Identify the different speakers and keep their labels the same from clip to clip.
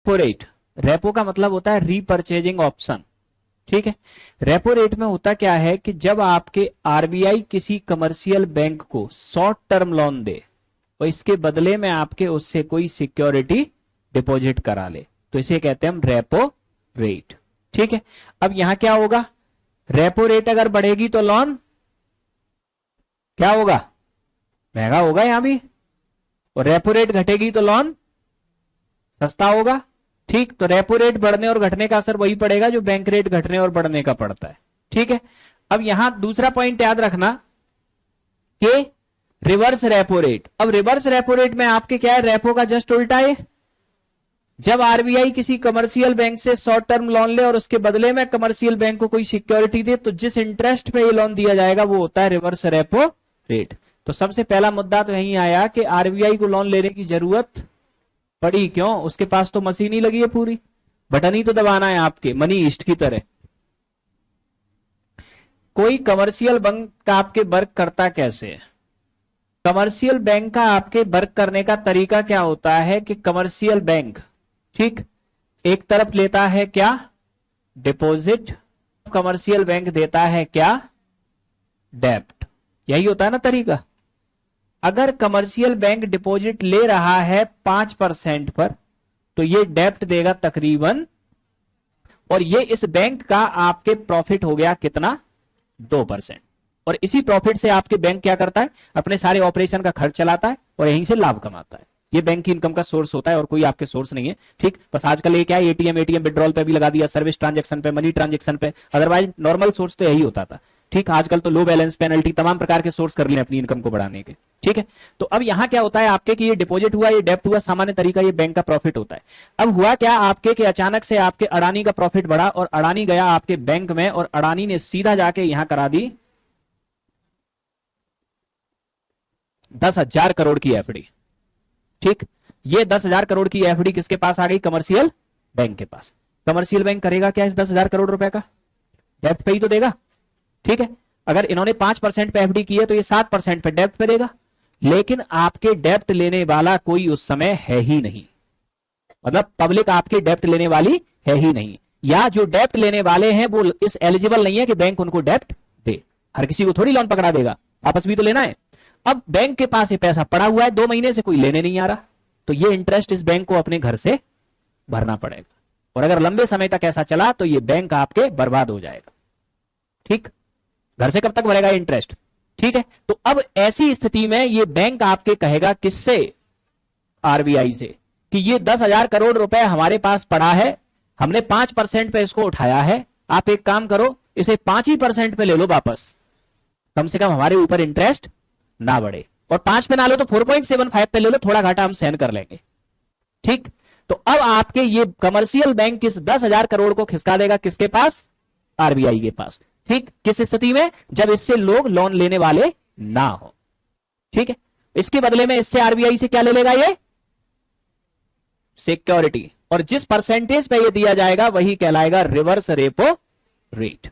Speaker 1: Repo rate, repo का मतलब होता है रीपर्चेजिंग ऑप्शन, ठीक है। रेपो रेट में होता क्या है कि जब आपके आरबीआई किसी कमर्शियल बैंक को शॉर्ट टर्म लोन दे और इसके बदले में आपके उससे कोई सिक्योरिटी डिपॉजिट करा ले, तो इसे कहते हैं हम रेपो रेट, ठीक है। अब यहां क्या होगा, रेपो रेट अगर बढ़ेगी तो लोन क्या होगा, महंगा होगा यहां भी, और रेपो रेट घटेगी तो लोन सस्ता होगा, ठीक। तो रेपो रेट बढ़ने और घटने का असर वही पड़ेगा जो बैंक रेट घटने और बढ़ने का पड़ता है, ठीक है। अब यहां दूसरा पॉइंट याद रखना कि रिवर्स रेपो रेट, अब रिवर्स रेपो रेट में आपके क्या है, रेपो का जस्ट उल्टा है। जब आरबीआई किसी कमर्शियल बैंक से शॉर्ट टर्म लोन ले और उसके बदले में कमर्शियल बैंक को कोई सिक्योरिटी दे, तो जिस इंटरेस्ट पे ये लोन दिया जाएगा वो होता है रिवर्स रेपो रेट। तो सबसे पहला मुद्दा तो यही आया कि आरबीआई को लोन लेने की जरूरत पड़ी क्यों, उसके पास तो मशीन ही लगी है पूरी, बटन ही तो दबाना है आपके, मनी ईस्ट की तरह। कोई कमर्शियल बैंक का आपके वर्क करता कैसे है, कमर्शियल बैंक का आपके वर्क करने का तरीका क्या होता है कि कमर्शियल बैंक, ठीक, एक तरफ लेता है क्या, डिपॉजिट, कमर्शियल बैंक देता है क्या, डेब्ट, यही होता है ना तरीका। अगर कमर्शियल बैंक डिपॉजिट ले रहा है 5% पर, तो ये डेब्ट देगा तकरीबन, और ये इस बैंक का आपके प्रॉफिट हो गया कितना, 2%। और इसी प्रॉफिट से आपके बैंक क्या करता है, अपने सारे ऑपरेशन का खर्च चलाता है और यहीं से लाभ कमाता है। ये बैंक की इनकम का सोर्स होता है और कोई आपके सोर्स नहीं है, ठीक। बस आजकल ये क्या है, एटीएम विड्रॉल पे भी लगा दिया, सर्विस ट्रांजैक्शन पे, मनी ट्रांजैक्शन पे, अदरवाइज नॉर्मल सोर्स तो यही होता था, ठीक। आजकल तो लो बैलेंस, पेनल्टी, तमाम प्रकार के सोर्स कर लिए अपनी इनकम को बढ़ाने के, ठीक है। तो अब यहां क्या होता है आपके कि ये डिपॉजिट हुआ, ये डेब्ट हुआ, सामान्य तरीका ये बैंक का प्रॉफिट होता है। अब हुआ क्या आपके कि अचानक से आपके अडानी का प्रॉफिट बढ़ा और अडानी गया आपके बैंक में और अडानी ने सीधा जाके यहां करा दी 10,000 करोड़ की एफडी, ठीक। ये 10,000 करोड़ की एफडी किसके पास आ गई, कमर्शियल बैंक के पास। कमर्शियल बैंक करेगा क्या इस 10,000 करोड़ रुपए का, डेब्ट पे ही तो देगा, ठीक है। अगर इन्होंने 5% पे एफडी की है तो ये 7% पे डेब्ट पे देगा, लेकिन आपके डेब्ट लेने वाला कोई उस समय है ही नहीं, मतलब पब्लिक आपके डेब्ट लेने वाली है ही नहीं, या जो डेब्ट लेने वाले हैं वो इस एलिजिबल नहीं है कि बैंक उनको डेब्ट दे। हर किसी को थोड़ी लोन पकड़ा देगा, आपस भी तो लेना है। अब बैंक के पास ये पैसा पड़ा हुआ है, 2 महीने से कोई लेने नहीं आ रहा, तो ये इंटरेस्ट इस बैंक को अपने घर से भरना पड़ेगा, और अगर लंबे समय तक ऐसा चला तो ये बैंक आपके बर्बाद हो जाएगा, ठीक। घर से कब तक भरेगा इंटरेस्ट, ठीक है। तो अब ऐसी स्थिति में ये बैंक आपके कहेगा किससे, आरबीआई से, कि ये 10,000 करोड़ रुपए हमारे पास पड़ा है, हमने 5% पे इसको उठाया है, आप एक काम करो इसे 5% पे ले लो वापस, कम से कम हमारे ऊपर इंटरेस्ट ना बढ़े, और 5 पे ना लो तो 4.75 पे ले लो, थोड़ा घाटा हम सहन कर लेंगे, ठीक। तो अब आपके ये कमर्शियल बैंक किस 10,000 करोड़ को खिसका देगा किसके पास, आरबीआई के पास, ठीक। किस स्थिति में, जब इससे लोग लोन लेने वाले ना हो, ठीक है। इसके बदले में इससे आरबीआई से क्या ले लेगा, ये सिक्योरिटी, और जिस परसेंटेज पे ये दिया जाएगा वही कहलाएगा रिवर्स रेपो रेट,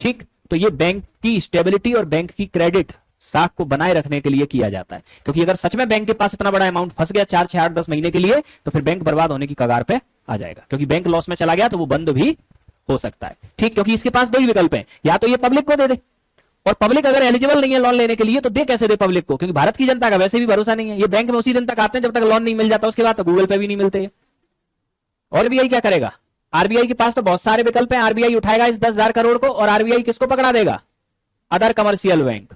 Speaker 1: ठीक। तो ये बैंक की स्टेबिलिटी और बैंक की क्रेडिट साख को बनाए रखने के लिए किया जाता है, क्योंकि अगर सच में बैंक के पास इतना बड़ा अमाउंट फंस गया 4, 6, 8, 10 महीने के लिए, तो फिर बैंक बर्बाद होने की कगार पे आ जाएगा, क्योंकि बैंक लॉस में चला गया तो वो बंद भी हो सकता है, ठीक। क्योंकि इसके पास 2 ही विकल्प हैं, या तो ये पब्लिक को दे दे, और पब्लिक अगर एलिजिबल नहीं है लोन लेने के लिए तो दे कैसे दे पब्लिक को, क्योंकि भारत की जनता का वैसे भी भरोसा नहीं है, ये बैंक में उसी दिन तक आते हैं जब तक लोन नहीं मिल जाता, उसके बाद तो गूगल पे भी नहीं मिलते। और आरबीआई क्या करेगा, आरबीआई के पास तो बहुत सारे विकल्प हैं, आरबीआई उठाएगा इस 10,000 करोड़ को और आरबीआई किसको पकड़ा देगा, other commercial bank.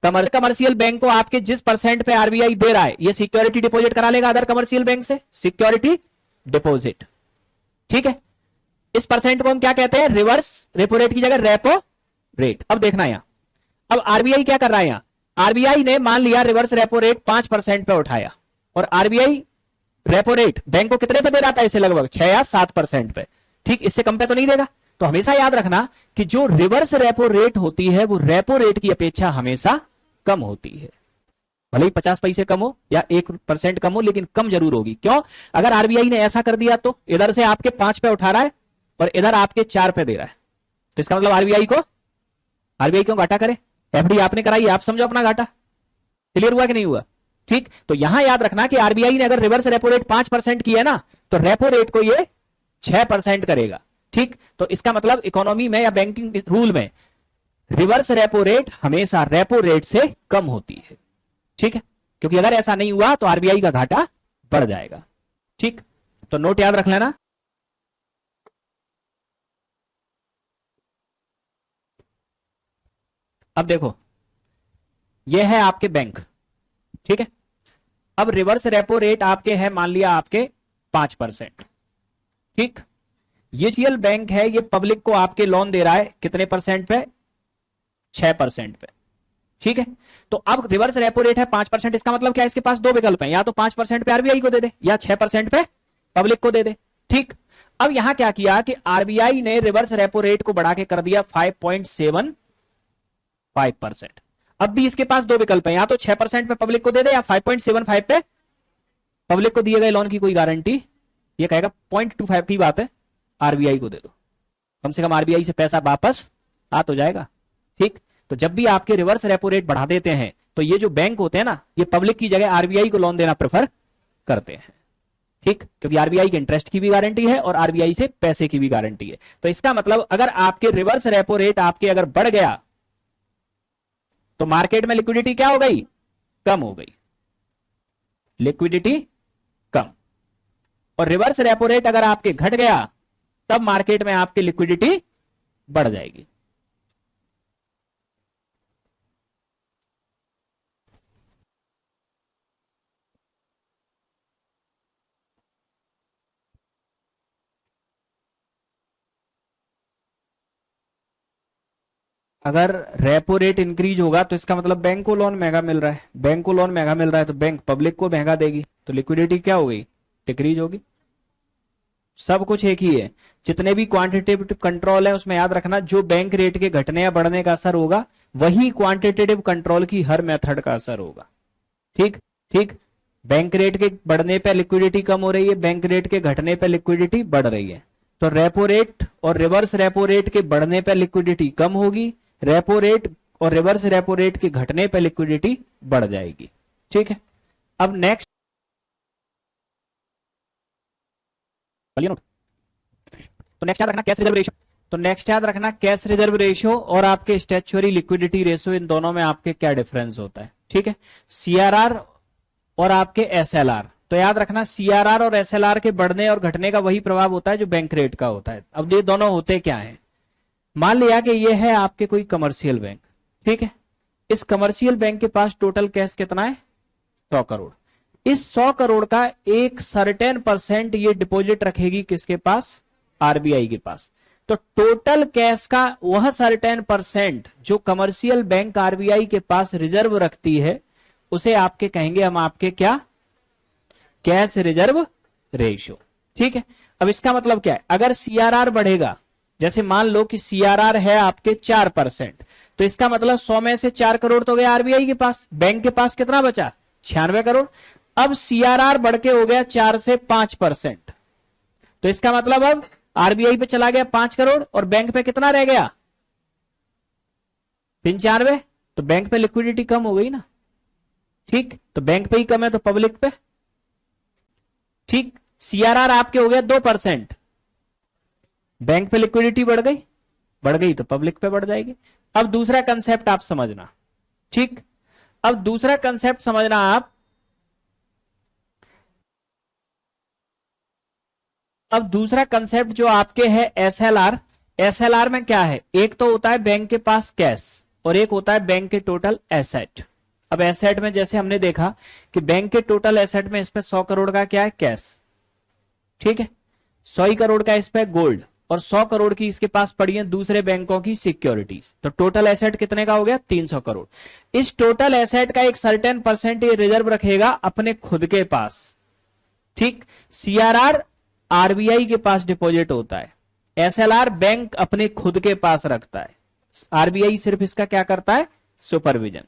Speaker 1: Commercial bank को आपके जिस परसेंट पे आरबीआई दे रहा है ये सिक्योरिटी डिपॉजिट करा लेगा अदर कमर्शियल बैंक से, सिक्योरिटी डिपॉजिट, ठीक है। इस परसेंट को हम क्या कहते हैं, रिवर्स रेपो रेट की जगह रेपो रेट। अब देखना यहां, अब आरबीआई क्या कर रहा है, यहां आरबीआई ने मान लिया रिवर्स रेपो रेट 5% पे उठाया, और आरबीआई रेपो रेट बैंक को कितने पे दे रहा था, इसे लगभग 6 या 7% पे, ठीक। इससे कम पे तो नहीं देगा। तो हमेशा याद रखना कि जो रिवर्स रेपो रेट होती है वो रेपो रेट की अपेक्षा हमेशा कम होती है, भले ही 50 पैसे कम हो या 1% कम हो, लेकिन कम जरूर होगी। क्यों, अगर आरबीआई ने ऐसा कर दिया तो इधर से आपके 5 पे उठा रहा है और इधर आपके 4 पे दे रहा है, तो इसका मतलब आरबीआई क्यों घाटा करे, एफडी आपने कराई, आप समझो अपना घाटा। क्लियर हुआ कि नहीं हुआ, ठीक। तो यहां याद रखना कि आरबीआई ने अगर रिवर्स रेपो रेट 5% की है ना, तो रेपो रेट को ये 6% करेगा। ठीक, तो इसका मतलब इकोनॉमी में या बैंकिंग रूल में रिवर्स रेपो रेट हमेशा रेपो रेट से कम होती है। ठीक है, क्योंकि अगर ऐसा नहीं हुआ तो आरबीआई का घाटा बढ़ जाएगा। ठीक, तो नोट याद रख लेना। अब देखो, यह है आपके बैंक। ठीक है, अब रिवर्स रेपो रेट आपके है, मान लिया आपके 5%। ठीक, यूजीएल बैंक है, ये पब्लिक को आपके लोन दे रहा है कितने परसेंट पे? 6% पे। ठीक है, तो अब रिवर्स रेपो रेट है 5%, इसका मतलब क्या है? इसके पास दो विकल्प हैं, या तो 5% पे आरबीआई को दे दे या 6% पे पब्लिक को दे दे। ठीक, अब यहां क्या किया कि आरबीआई ने रिवर्स रेपो रेट को बढ़ा के कर दिया 5.75%। अब भी इसके पास दो विकल्प हैं, या तो 6% पे पब्लिक को दे दे या 5.75 पे पब्लिक को दिए गए लोन की कोई गारंटी, ये कहेगा 0.25 की बात है, आरबीआई को दे दो, कम से कम आरबीआई से पैसा वापस आ तो जाएगा। ठीक, तो जब भी आपके रिवर्स रेपो रेट बढ़ा देते हैं तो ये जो बैंक होते हैं ना, ये पब्लिक की जगह आरबीआई को लोन देना प्रेफर करते हैं। ठीक, क्योंकि आरबीआई के इंटरेस्ट की भी गारंटी है और आरबीआई से पैसे की भी गारंटी है। तो इसका मतलब अगर आपके रिवर्स रेपो रेट आपके अगर बढ़ गया तो मार्केट में लिक्विडिटी क्या हो गई? कम हो गई, लिक्विडिटी कम। और रिवर्स रेपो रेट अगर आपके घट गया तब मार्केट में आपकी लिक्विडिटी बढ़ जाएगी। अगर रेपो रेट इंक्रीज होगा तो इसका मतलब बैंक को लोन महंगा मिल रहा है, बैंक को लोन महंगा मिल रहा है तो बैंक पब्लिक को महंगा देगी, तो लिक्विडिटी क्या हो गई? डिक्रीज होगी। सब कुछ एक ही है, जितने भी क्वांटिटेटिव कंट्रोल है उसमें याद रखना, जो बैंक रेट के घटने या बढ़ने का असर होगा वही क्वांटिटेटिव कंट्रोल की हर मेथड का असर होगा। ठीक ठीक, बैंक रेट के बढ़ने पे लिक्विडिटी कम हो रही है, बैंक रेट के घटने पे लिक्विडिटी बढ़ रही है। तो रेपो रेट और रिवर्स रेपो रेट के बढ़ने पे लिक्विडिटी कम होगी, रेपो रेट और रिवर्स रेपो रेट के घटने पे लिक्विडिटी बढ़ जाएगी। ठीक है, अब नेक्स्ट नोट, तो नेक्स्ट याद रखना कैश रिजर्व रेशियो। तो नेक्स्ट याद रखना कैश रिजर्व रेशियो और आपके स्टैच्यूटरी लिक्विडिटी रेशियो, इन दोनों में आपके क्या डिफरेंस होता है? ठीक है, सीआरआर और आपके एसएलआर। तो याद रखना सीआरआर और एसएलआर के बढ़ने और घटने का वही प्रभाव होता है जो बैंक रेट का होता है। अब ये दोनों होते क्या है? मान लिया कि ये है आपके कोई कमर्शियल बैंक। ठीक है, इस कमर्शियल बैंक के पास टोटल कैश कितना है? 100 करोड़। इस 100 करोड़ का एक सर्टेन परसेंट ये डिपॉजिट रखेगी किसके पास? आरबीआई के पास। तो टोटल कैश का वह सर्टेन परसेंट जो कमर्शियल बैंक आरबीआई के पास रिजर्व रखती है उसे आपके कहेंगे हम आपके क्या? Cash reserve ratio. ठीक है, अब इसका मतलब क्या है? अगर सीआरआर बढ़ेगा, जैसे मान लो कि सीआरआर है आपके 4%, तो इसका मतलब 100 में से 4 करोड़ तो गया आरबीआई के पास, बैंक के पास कितना बचा? 96 करोड़। अब सीआरआर बढ़ के हो गया 4 से 5%, तो इसका मतलब अब आरबीआई पे चला गया 5 करोड़ और बैंक पे कितना रह गया? 95। तो बैंक पे लिक्विडिटी कम हो गई ना। ठीक, तो बैंक पे ही कम है तो पब्लिक पे। ठीक, सीआरआर आपके हो गया 2%, बैंक पे लिक्विडिटी बढ़ गई तो पब्लिक पे बढ़ जाएगी। अब दूसरा कंसेप्ट आप समझना। ठीक, अब दूसरा कंसेप्ट समझना आप, अब दूसरा कंसेप्ट जो आपके है एसएलआर। एसएलआर में क्या है? एक तो होता है बैंक के पास कैश और एक होता है बैंक के टोटल एसेट। अब एसेट में जैसे हमने देखा कि बैंक के टोटल एसेट में इस पे 100 करोड़ का क्या है? कैश। ठीक है, 100 करोड़ का इस पे गोल्ड और 100 करोड़ की इसके पास पड़ी है दूसरे बैंकों की सिक्योरिटीज। तो टोटल एसेट कितने का हो गया? 300 करोड़। इस टोटल एसेट का एक सर्टेन परसेंट ये रिजर्व रखेगा अपने खुद के पास। ठीक, सीआरआर आरबीआई के पास डिपॉजिट होता है, एसएलआर बैंक अपने खुद के पास रखता है, आरबीआई सिर्फ इसका क्या करता है? सुपरविजन।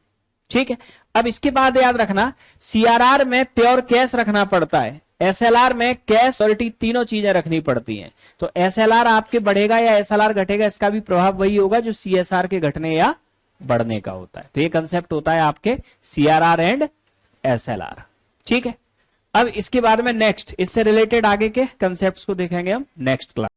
Speaker 1: ठीक है, अब इसके बाद याद रखना सीआरआर में प्योर कैश रखना पड़ता है, एसएलआर में कैश सिक्योरिटी तीनों चीजें रखनी पड़ती हैं। तो एसएलआर आपके बढ़ेगा या एसएलआर घटेगा, इसका भी प्रभाव वही होगा जो सीएसआर के घटने या बढ़ने का होता है। तो ये कंसेप्ट होता है आपके सीआरआर एंड एसएलआर। ठीक है, अब इसके बाद में नेक्स्ट इससे रिलेटेड आगे के कंसेप्ट्स को देखेंगे हम नेक्स्ट क्लास।